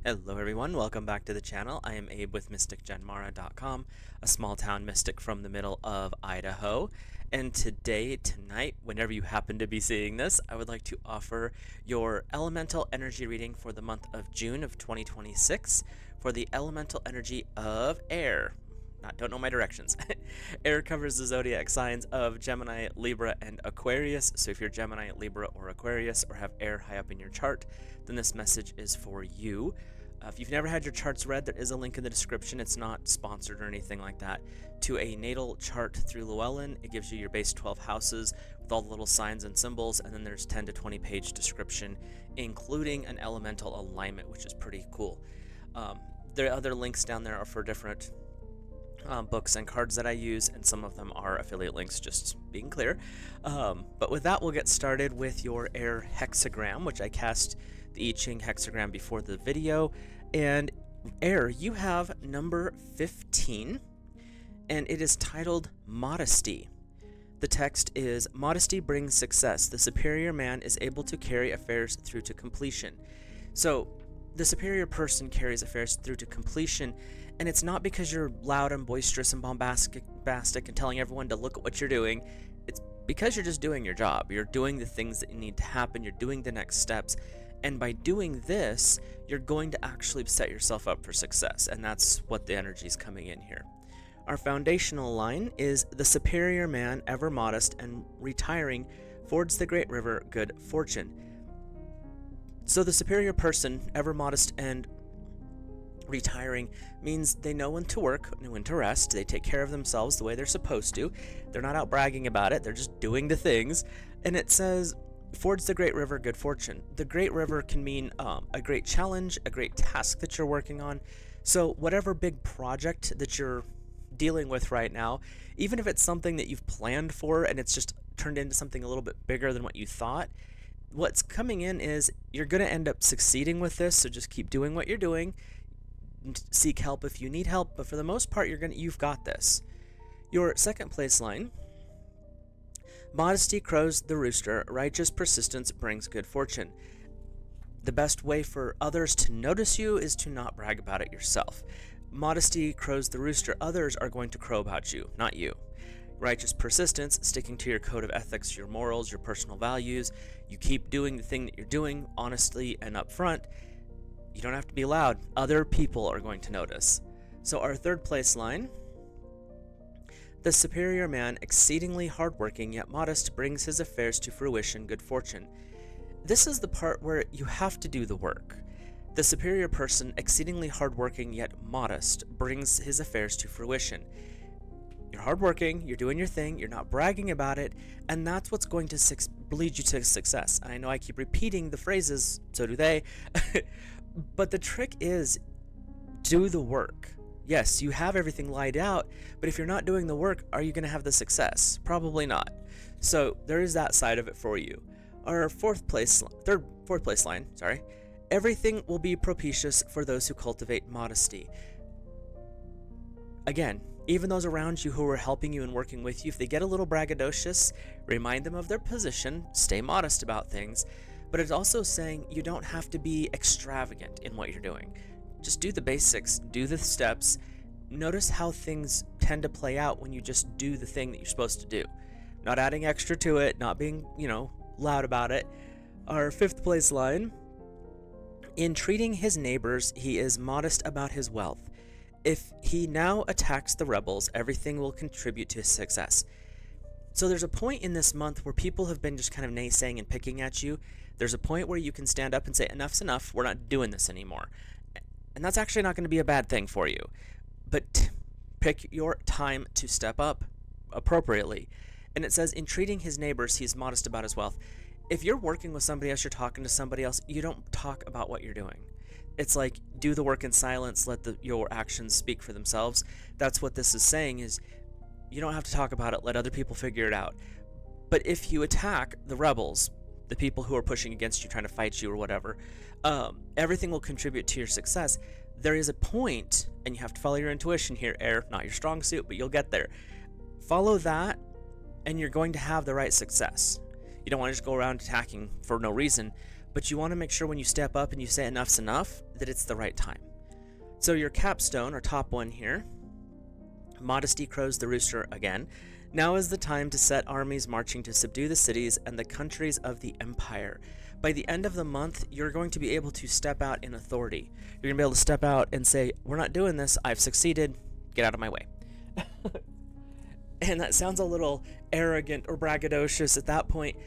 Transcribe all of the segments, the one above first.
Hello everyone, welcome back to the channel. I am Abe with MysticGenmara.com, a small town mystic from the middle of Idaho. And tonight, whenever you happen to be seeing this, I would like to offer your elemental energy reading for the month of June of 2026 for the elemental energy of air. Don't know my directions. Air covers the zodiac signs of Gemini, Libra, and Aquarius. So if you're Gemini, Libra, or Aquarius, or have air high up in your chart, then this message is for you. If you've never had your charts read, there is a link in the description. It's not sponsored or anything like that. To a natal chart through Llewellyn, it gives you your base 12 houses with all the little signs and symbols, and then there's 10 to 20 page description, including an elemental alignment, which is pretty cool. There are other links down there are for different books and cards that I use, and some of them are affiliate links, just being clear. But with that, we'll get started with your air hexagram, which I cast the I-ching hexagram before the video. And air, you have number 15, and it is titled Modesty. The text is, Modesty brings success. The superior man is able to carry affairs through to completion. So the superior person carries affairs through to completion, and it's not because you're loud and boisterous and bombastic and telling everyone to look at what you're doing. It's because you're just doing your job. You're doing the things that need to happen. You're doing the next steps. And by doing this, you're going to actually set yourself up for success. And that's what the energy is coming in here. Our foundational line is, the superior man, ever modest and retiring, fords the great river, good fortune. So the superior person, ever modest and retiring, means they know when to work, know when to rest. They take care of themselves the way they're supposed to. They're not out bragging about it. They're just doing the things. And it says, fords the great river, good fortune. The great river can mean a great challenge, a great task that you're working on. So whatever big project that you're dealing with right now, even if it's something that you've planned for and it's just turned into something a little bit bigger than what you thought, what's coming in is you're going to end up succeeding with this. So just keep doing what you're doing. Seek help if you need help, but for the most part, you've got this. Your second place line, Modesty crows the rooster, righteous persistence brings good fortune. The best way for others to notice you is to not brag about it yourself. Modesty crows the rooster, others are going to crow about you, not you. Righteous persistence, sticking to your code of ethics, your morals, your personal values. You keep doing the thing that you're doing honestly and upfront. You don't have to be loud. Other people are going to notice. So our third place line, the superior man, exceedingly hardworking yet modest, brings his affairs to fruition, good fortune. This is the part where you have to do the work. The superior person, exceedingly hardworking yet modest, brings his affairs to fruition. You're hardworking, you're doing your thing, you're not bragging about it, and that's what's going to lead you to success. And I know I keep repeating the phrases, so do they, but the trick is, do the work. Yes, you have everything laid out, but if you're not doing the work, are you going to have the success? Probably not. So there is that side of it for you. Our fourth place line, everything will be propitious for those who cultivate modesty. Again, even those around you who are helping you and working with you, if they get a little braggadocious, remind them of their position, stay modest about things, but it's also saying you don't have to be extravagant in what you're doing. Just do the basics, do the steps. Notice how things tend to play out when you just do the thing that you're supposed to do. Not adding extra to it, not being, loud about it. Our fifth place line, in treating his neighbors, he is modest about his wealth. If he now attacks the rebels, everything will contribute to his success. So there's a point in this month where people have been just kind of naysaying and picking at you. There's a point where you can stand up and say, enough's enough, we're not doing this anymore. And that's actually not going to be a bad thing for you. But pick your time to step up appropriately. And it says, in treating his neighbors, he's modest about his wealth. If you're working with somebody else, you're talking to somebody else, you don't talk about what you're doing. It's like, do the work in silence, let your actions speak for themselves. That's what this is saying, is you don't have to talk about it, let other people figure it out. But if you attack the rebels, the people who are pushing against you, trying to fight you or whatever, everything will contribute to your success. There is a point, and you have to follow your intuition here, air, not your strong suit, but you'll get there. Follow that, and you're going to have the right success. You don't want to just go around attacking for no reason, but you want to make sure when you step up and you say enough's enough, that it's the right time. So your capstone, or top one here, Modesty crows the rooster again. Now is the time to set armies marching to subdue the cities and the countries of the empire. By the end of the month, you're going to be able to step out in authority. You're going to be able to step out and say, we're not doing this, I've succeeded, get out of my way. And that sounds a little arrogant or braggadocious at that point,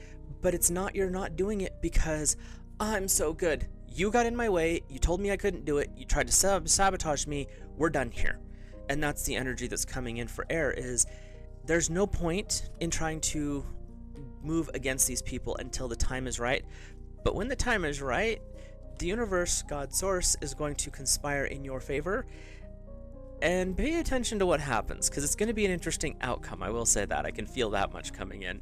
but it's not. You're not doing it because I'm so good. You got in my way, you told me I couldn't do it, you tried to sabotage me, we're done here. And that's the energy that's coming in for air, is there's no point in trying to move against these people until the time is right. But when the time is right, the universe, God Source, is going to conspire in your favor. And pay attention to what happens, because it's going to be an interesting outcome. I will say that. I can feel that much coming in.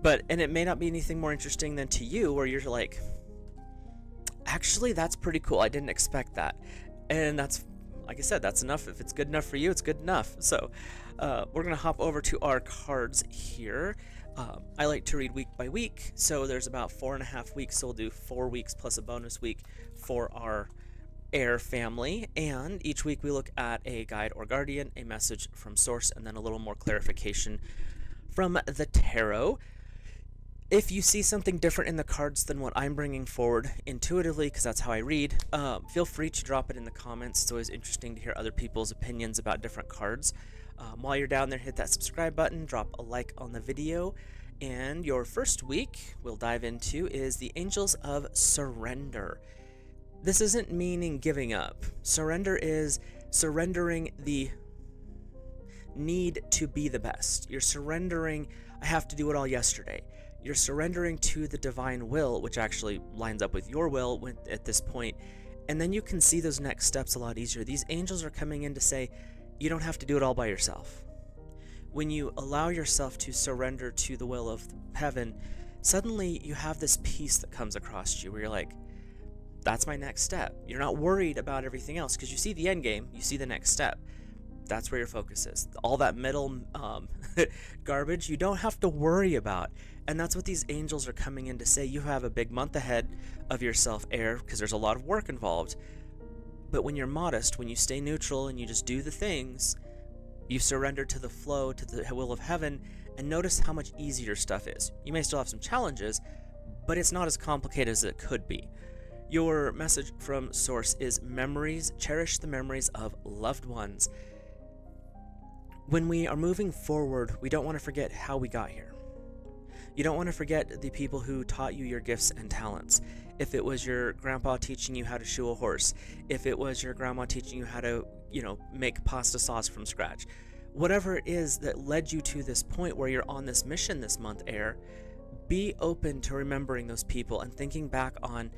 And it may not be anything more interesting than to you, where you're like, actually, that's pretty cool. I didn't expect that. And that's, like I said, that's enough. If it's good enough for you, it's good enough. So we're going to hop over to our cards here. I like to read week by week. So there's about 4.5 weeks. So we'll do 4 weeks plus a bonus week for our air family. And each week we look at a guide or guardian, a message from source, and then a little more clarification from the tarot. If you see something different in the cards than what I'm bringing forward intuitively, because that's how I read, feel free to drop it in the comments. It's always interesting to hear other people's opinions about different cards. While you're down there, hit that subscribe button, drop a like on the video. And your first week we'll dive into is the Angels of Surrender. This isn't meaning giving up. Surrender is surrendering the need to be the best. You're surrendering, I have to do it all yesterday. You're surrendering to the divine will, which actually lines up with your will at this point, and then you can see those next steps a lot easier. These angels are coming in to say, you don't have to do it all by yourself. When you allow yourself to surrender to the will of heaven, suddenly you have this peace that comes across you where you're like, that's my next step. You're not worried about everything else because you see the end game, you see the next step. That's where your focus is. All that middle garbage, you don't have to worry about. And that's what these angels are coming in to say. You have a big month ahead of yourself, air, because there's a lot of work involved. But when you're modest, when you stay neutral and you just do the things, you surrender to the flow, to the will of heaven, and notice how much easier stuff is. You may still have some challenges, but it's not as complicated as it could be. Your message from Source is memories. Cherish the memories of loved ones. When we are moving forward, we don't want to forget how we got here. You don't want to forget the people who taught you your gifts and talents. If it was your grandpa teaching you how to shoe a horse, if it was your grandma teaching you how to, make pasta sauce from scratch, whatever it is that led you to this point where you're on this mission this month, air, be open to remembering those people and thinking back on,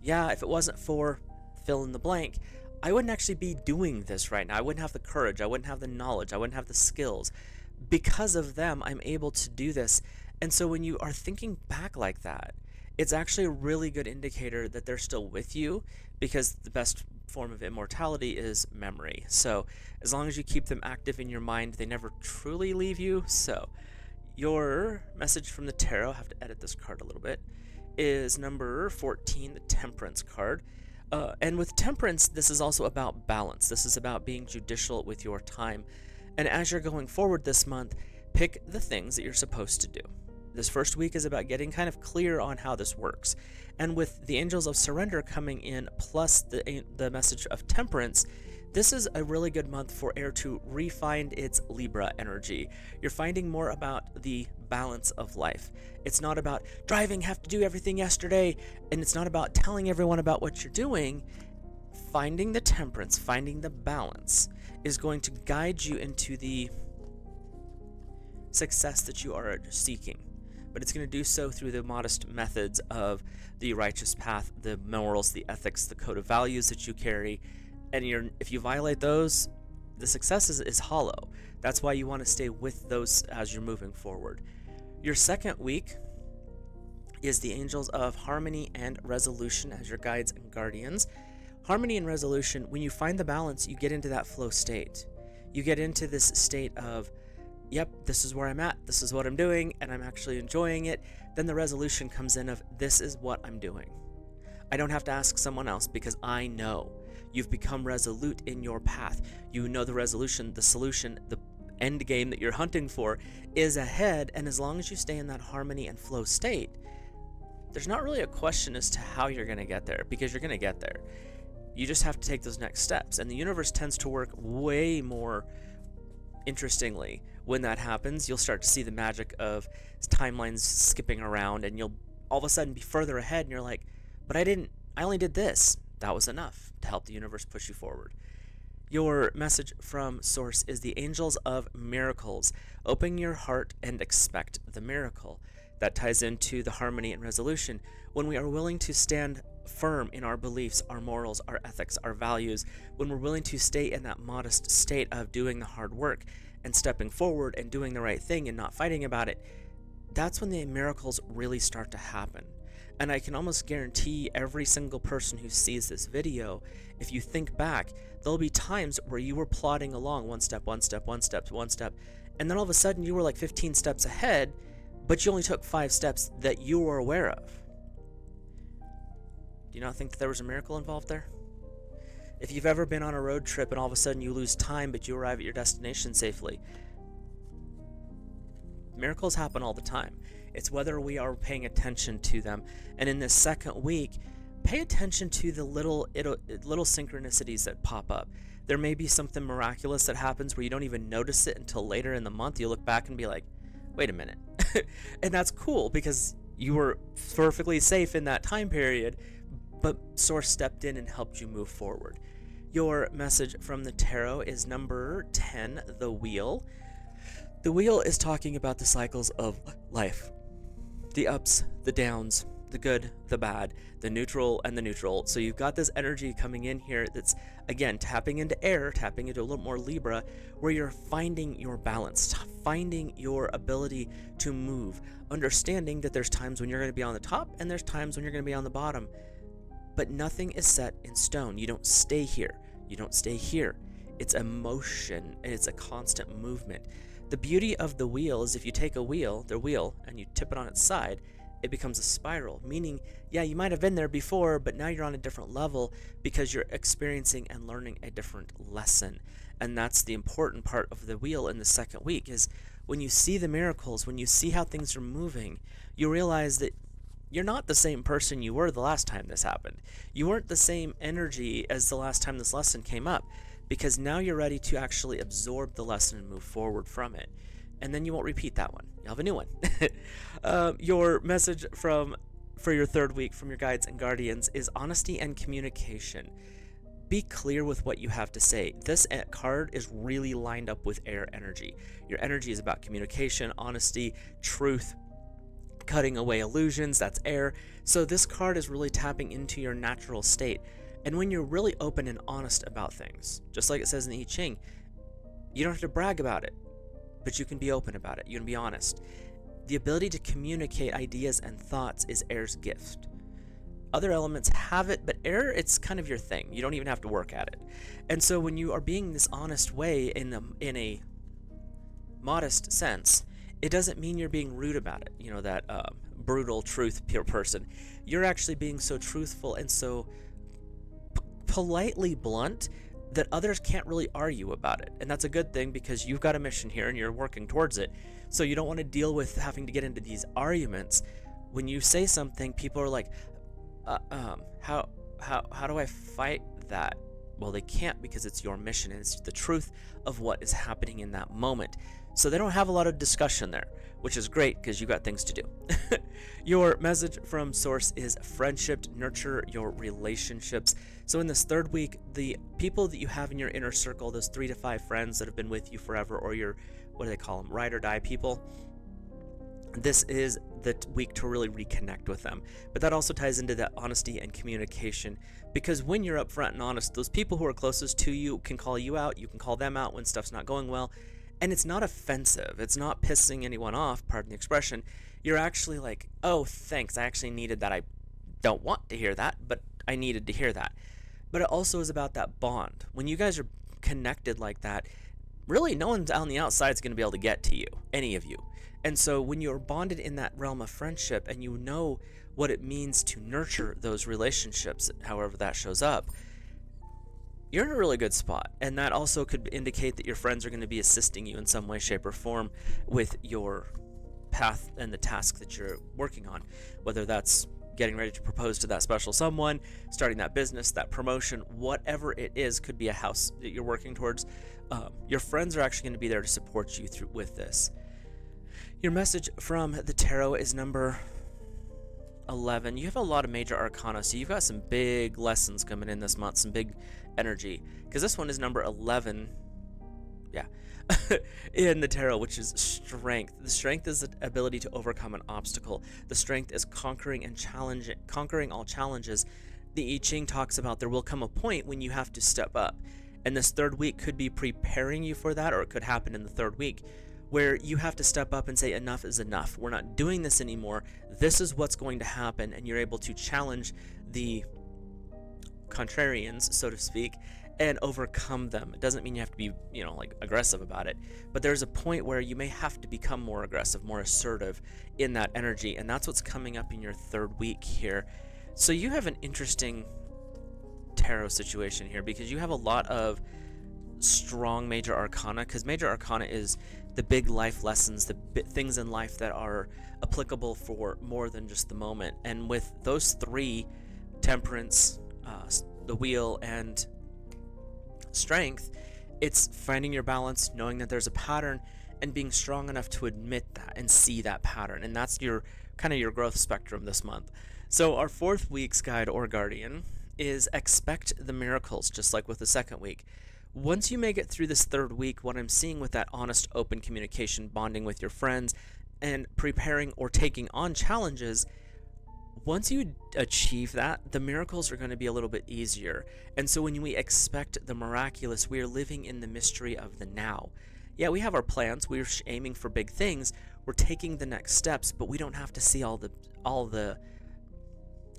if it wasn't for fill in the blank, I wouldn't actually be doing this right now. I wouldn't have the courage. I wouldn't have the knowledge. I wouldn't have the skills. Because of them, I'm able to do this. And so when you are thinking back like that, it's actually a really good indicator that they're still with you, because the best form of immortality is memory. So as long as you keep them active in your mind, they never truly leave you. So your message from the tarot, I have to edit this card a little bit, is number 14, the Temperance card. And with Temperance, this is also about balance. This is about being judicial with your time. And as you're going forward this month, pick the things that you're supposed to do. This first week is about getting kind of clear on how this works. And with the Angels of Surrender coming in, plus the message of Temperance, this is a really good month for air to refine its Libra energy. You're finding more about the balance of life. It's not about driving, have to do everything yesterday, and it's not about telling everyone about what you're doing. Finding the temperance, finding the balance is going to guide you into the success that you are seeking. But it's going to do so through the modest methods of the righteous path, the morals, the ethics, the code of values that you carry. And if you violate those, the success is hollow. That's why you want to stay with those as you're moving forward. Your second week is the Angels of Harmony and Resolution as your guides and guardians. Harmony and resolution, when you find the balance, you get into that flow state. You get into this state of, yep, this is where I'm at, this is what I'm doing, and I'm actually enjoying it. Then the resolution comes in of, this is what I'm doing. I don't have to ask someone else because I know. You've become resolute in your path. You know the resolution, the solution, the end game that you're hunting for is ahead, and as long as you stay in that harmony and flow state, there's not really a question as to how you're going to get there, because you're going to get there. You just have to take those next steps, and the universe tends to work way more interestingly when that happens. You'll start to see the magic of timelines skipping around, and you'll all of a sudden be further ahead, and you're like, but I only did this. That was enough to help the universe push you forward. Your message from Source is the angels of miracles. Open your heart and expect the miracle. That ties into the harmony and resolution. When we are willing to stand firm in our beliefs, our morals, our ethics, our values, when we're willing to stay in that modest state of doing the hard work and stepping forward and doing the right thing and not fighting about it, that's when the miracles really start to happen. And I can almost guarantee every single person who sees this video, if you think back, there'll be times where you were plodding along one step, and then all of a sudden you were like 15 steps ahead, but you only took 5 steps that you were aware of. Do you not think that there was a miracle involved there? If you've ever been on a road trip and all of a sudden you lose time but you arrive at your destination safely, miracles happen all the time. It's whether we are paying attention to them. And in this second week, pay attention to the little synchronicities that pop up. There may be something miraculous that happens where you don't even notice it until later in the month. You look back and be like, wait a minute. And that's cool because you were perfectly safe in that time period, but Source stepped in and helped you move forward. Your message from the tarot is number 10, the Wheel. The Wheel is talking about the cycles of life. The ups, the downs, the good, the bad, the neutral, and the neutral. So you've got this energy coming in here that's, again, tapping into air, tapping into a little more Libra, where you're finding your balance, finding your ability to move, understanding that there's times when you're going to be on the top and there's times when you're going to be on the bottom. But nothing is set in stone. You don't stay here. You don't stay here. It's a motion, and it's a constant movement. The beauty of the wheel is if you take a wheel, the wheel, and you tip it on its side, it becomes a spiral, meaning, yeah, you might have been there before, but now you're on a different level because you're experiencing and learning a different lesson. And that's the important part of the wheel in the second week, is when you see the miracles, when you see how things are moving, you realize that you're not the same person you were the last time this happened. You weren't the same energy as the last time this lesson came up, because now you're ready to actually absorb the lesson and move forward from it. And then you won't repeat that one. You'll have a new one. Your message for your third week from your guides and guardians is honesty and communication. Be clear with what you have to say. This card is really lined up with air energy. Your energy is about communication, honesty, truth, cutting away illusions. That's air. So this card is really tapping into your natural state. And when you're really open and honest about things, just like it says in the I-ching, you don't have to brag about it, but you can be open about it. You can be honest. The ability to communicate ideas and thoughts is air's gift. Other elements have it, but air, it's kind of your thing. You don't even have to work at it. And so when you are being this honest way in a modest sense, it doesn't mean you're being rude about it. You know, that brutal truth person. You're actually being so truthful and so politely blunt that others can't really argue about it. And that's a good thing because you've got a mission here and you're working towards it. So you don't want to deal with having to get into these arguments. When you say something, people are like, how do I fight that? Well, they can't, because it's your mission and it's the truth of what is happening in that moment. So they don't have a lot of discussion there, which is great because you got things to do. Your message from Source is friendship, nurture your relationships. So in this third week, the people that you have in your inner circle, those 3 to 5 friends that have been with you forever, or your, what do they call them, ride or die people, this is the week to really reconnect with them. But that also ties into that honesty and communication, because when you're upfront and honest, those people who are closest to you can call you out, you can call them out when stuff's not going well, and it's not offensive. It's not pissing anyone off, pardon the expression. You're actually like, oh, thanks, I actually needed that. I don't want to hear that, but I needed to hear that. But it also is about that bond. When you guys are connected like that, really no one on the outside is going to be able to get to you, any of you. And so when you're bonded in that realm of friendship and you know what it means to nurture those relationships, however that shows up, you're in a really good spot. And that also could indicate that your friends are going to be assisting you in some way, shape, or form with your path and the task that you're working on, whether that's getting ready to propose to that special someone, starting that business, that promotion, whatever it is. Could be a house that you're working towards. Your friends are actually going to be there to support you through with this. Your message from the tarot is number 11. You have a lot of major arcana, so you've got some big lessons coming in this month, some big energy, because this one is number 11. Yeah. In the tarot, which is strength. The strength is the ability to overcome an obstacle. The strength is conquering all challenges. The I-ching talks about there will come a point when you have to step up, and this third week could be preparing you for that, or it could happen in the third week where you have to step up and say enough is enough. We're not doing this anymore. This is what's going to happen, and you're able to challenge the contrarians, so to speak, and overcome them. It doesn't mean you have to be, like aggressive about it, but there's a point where you may have to become more aggressive, more assertive in that energy, and that's what's coming up in your third week here. So you have an interesting tarot situation here, because you have a lot of strong major arcana, because major arcana is the big life lessons, the things in life that are applicable for more than just the moment. And with those three, temperance, the wheel, and strength, it's finding your balance, knowing that there's a pattern, and being strong enough to admit that and see that pattern. And that's your kind of your growth spectrum this month. So our fourth week's guide or guardian is expect the miracles, just like with the second week. Once you make it through this third week, what I'm seeing with that honest, open communication, bonding with your friends, and preparing or taking on challenges, once you achieve that, the miracles are going to be a little bit easier. And so when we expect the miraculous, we are living in the mystery of the now. Yeah, we have our plans. We're aiming for big things. We're taking the next steps, but we don't have to see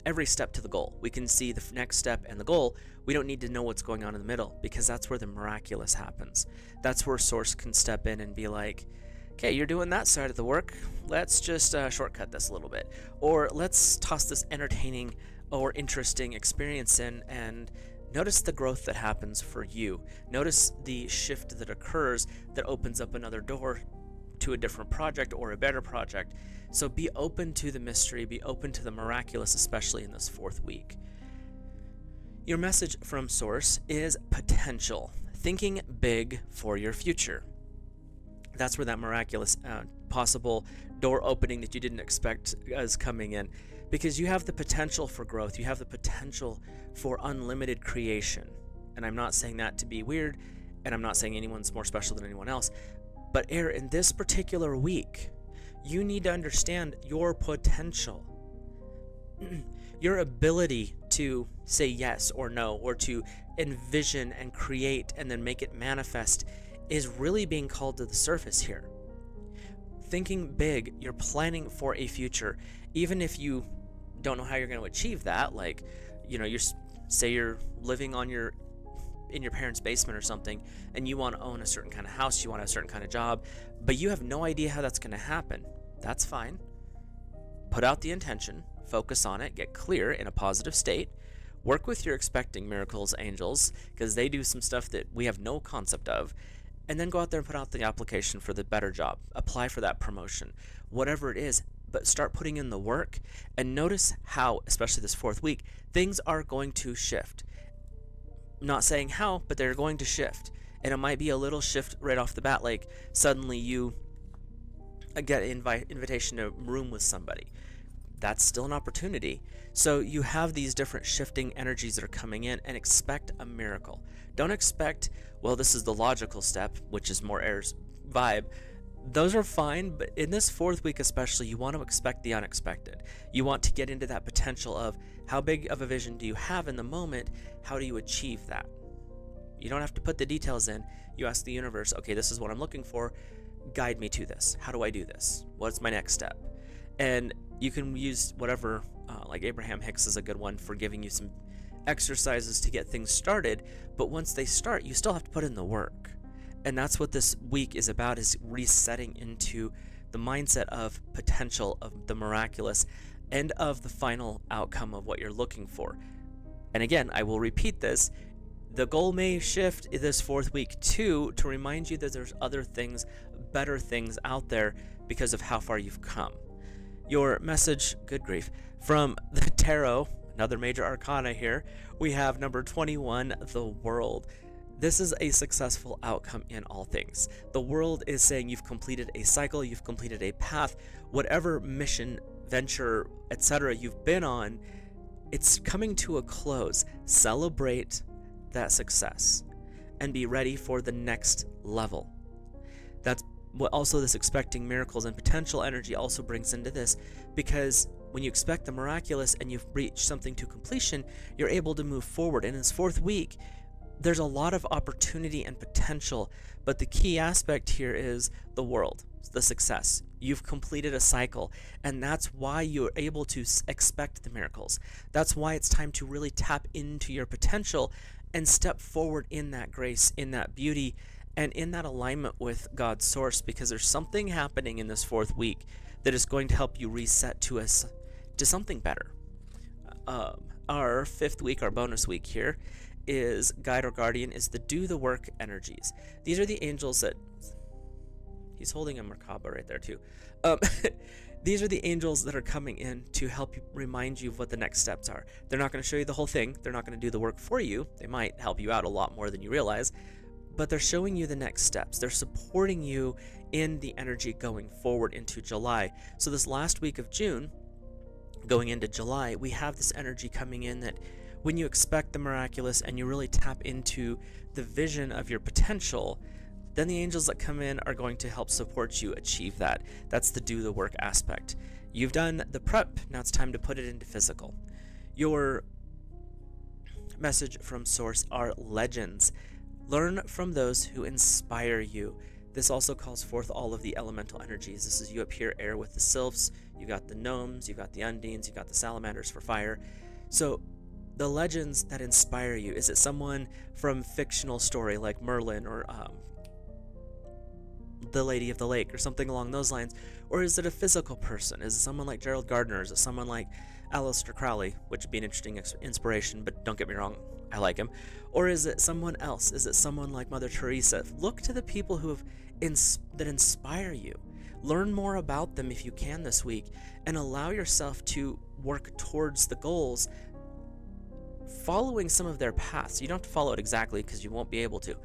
every step to the goal. We can see the next step and the goal. We don't need to know what's going on in the middle, because that's where the miraculous happens. That's where Source can step in and be like, okay, you're doing that side of the work. Let's just shortcut this a little bit. Or let's toss this entertaining or interesting experience in and notice the growth that happens for you. Notice the shift that occurs that opens up another door to a different project or a better project. So be open to the mystery, be open to the miraculous, especially in this fourth week. Your message from Source is potential, thinking big for your future. That's where that miraculous possible door opening that you didn't expect is coming in, because you have the potential for growth. You have the potential for unlimited creation. And I'm not saying that to be weird, and I'm not saying anyone's more special than anyone else, but in this particular week, you need to understand your potential. Your ability to say yes or no, or to envision and create and then make it manifest, is really being called to the surface here. Thinking big, you're planning for a future, even if you don't know how you're going to achieve that. Like, you're living in your parents' basement or something, and you want to own a certain kind of house, you want a certain kind of job, but you have no idea how that's going to happen. That's fine. Put out the intention, focus on it, get clear in a positive state, work with your expecting miracles angels, because they do some stuff that we have no concept of, and then go out there and put out the application for the better job, apply for that promotion, whatever it is, but start putting in the work, and notice how, especially this fourth week, things are going to shift. I'm not saying how, but they're going to shift. And it might be a little shift right off the bat, like suddenly you get an invitation to room with somebody. That's still an opportunity. So you have these different shifting energies that are coming in, and expect a miracle. Don't expect, well, this is the logical step, which is more air's vibe. Those are fine, but in this fourth week especially, you want to expect the unexpected. You want to get into that potential of how big of a vision do you have in the moment? How do you achieve that? You don't have to put the details in. You ask the universe, okay, this is what I'm looking for. Guide me to this. How do I do this? What's my next step? And you can use whatever, like Abraham Hicks is a good one for giving you some exercises to get things started. But once they start, you still have to put in the work. And that's what this week is about, is resetting into the mindset of potential, of the miraculous, end of the final outcome of what you're looking for. And again, I will repeat this. The goal may shift this fourth week too, to remind you that there's other things, better things out there because of how far you've come. Your message, good grief, from the tarot, another major arcana here, we have number 21, the World. This is a successful outcome in all things. The World is saying you've completed a cycle, you've completed a path, whatever mission, venture, etc. you've been on, it's coming to a close. Celebrate that success and be ready for the next level. That's what also this expecting miracles and potential energy also brings into this, because when you expect the miraculous and you've reached something to completion, you're able to move forward. In this fourth week, there's a lot of opportunity and potential, but the key aspect here is the World, the success. You've completed a cycle, and that's why you're able to expect the miracles. That's why it's time to really tap into your potential and step forward in that grace, in that beauty, and in that alignment with God's source, because there's something happening in this fourth week that is going to help you reset to something better. Our fifth week, our bonus week here, is guide or guardian, is the do the work energies. These are the angels that he's holding a Merkaba right there too. These are the angels that are coming in to help you, remind you of what the next steps are. They're not going to show you the whole thing. They're not going to do the work for you. They might help you out a lot more than you realize, but they're showing you the next steps. They're supporting you in the energy going forward into July. So this last week of June, going into July, we have this energy coming in that when you expect the miraculous and you really tap into the vision of your potential, then the angels that come in are going to help support you achieve that. That's the do the work aspect. You've done the prep, now it's time to put it into physical. Your message from source are legends. Learn from those who inspire you. This also calls forth all of the elemental energies. This is you up here, air with the sylphs, you got the gnomes, you got the undines, you got the salamanders for fire. So the legends that inspire you, is it someone from fictional story like Merlin or the Lady of the Lake or something along those lines? Or is it a physical person? Is it someone like Gerald Gardner? Is it someone like Aleister Crowley, which would be an interesting inspiration, but don't get me wrong, I like him. Or is it someone else? Is it someone like Mother Teresa? Look to the people who have that inspire you. Learn more about them if you can this week, and allow yourself to work towards the goals following some of their paths. You don't have to follow it exactly because you won't be able to,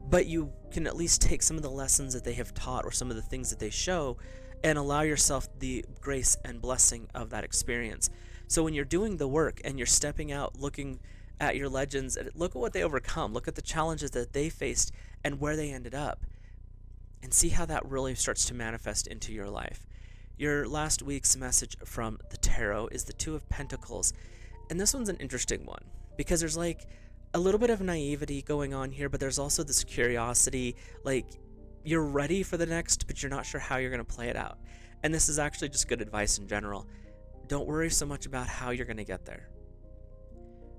but you can at least take some of the lessons that they have taught or some of the things that they show and allow yourself the grace and blessing of that experience. So when you're doing the work and you're stepping out, looking at your legends, and look at what they overcome, look at the challenges that they faced and where they ended up, and see how that really starts to manifest into your life. Your last week's message from the tarot is the Two of Pentacles. And this one's an interesting one because there's like a little bit of naivety going on here, but there's also this curiosity, like you're ready for the next, but you're not sure how you're going to play it out. And this is actually just good advice in general. Don't worry so much about how you're going to get there.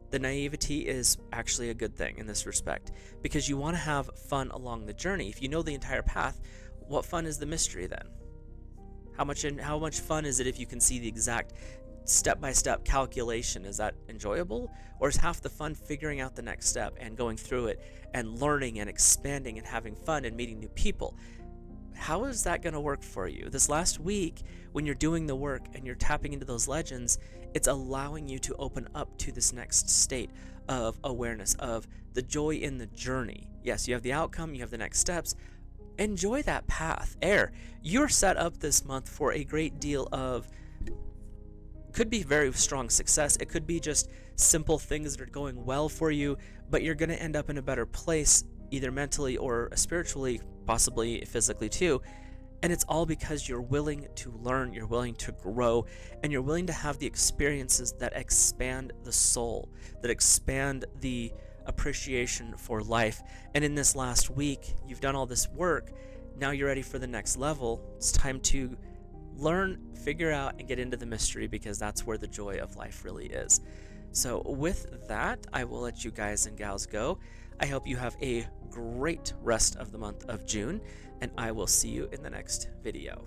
The naivety is actually a good thing in this respect, because you want to have fun along the journey. If you know the entire path, what fun is the mystery then? How much fun is it if you can see the exact step-by-step calculation? Is that enjoyable? Or is half the fun figuring out the next step and going through it and learning and expanding and having fun and meeting new people? How is that going to work for you? This last week, when you're doing the work and you're tapping into those legends, it's allowing you to open up to this next state of awareness, of the joy in the journey. Yes, you have the outcome, you have the next steps. Enjoy that path. Air, you're set up this month for a great deal of, could be very strong success. It could be just simple things that are going well for you, but you're going to end up in a better place, either mentally or spiritually, possibly physically too. And it's all because you're willing to learn, you're willing to grow, and you're willing to have the experiences that expand the soul, that expand the appreciation for life. And in this last week, you've done all this work. Now you're ready for the next level. It's time to learn, figure out, and get into the mystery, because that's where the joy of life really is. So with that, I will let you guys and gals go. I hope you have a great rest of the month of June, and I will see you in the next video.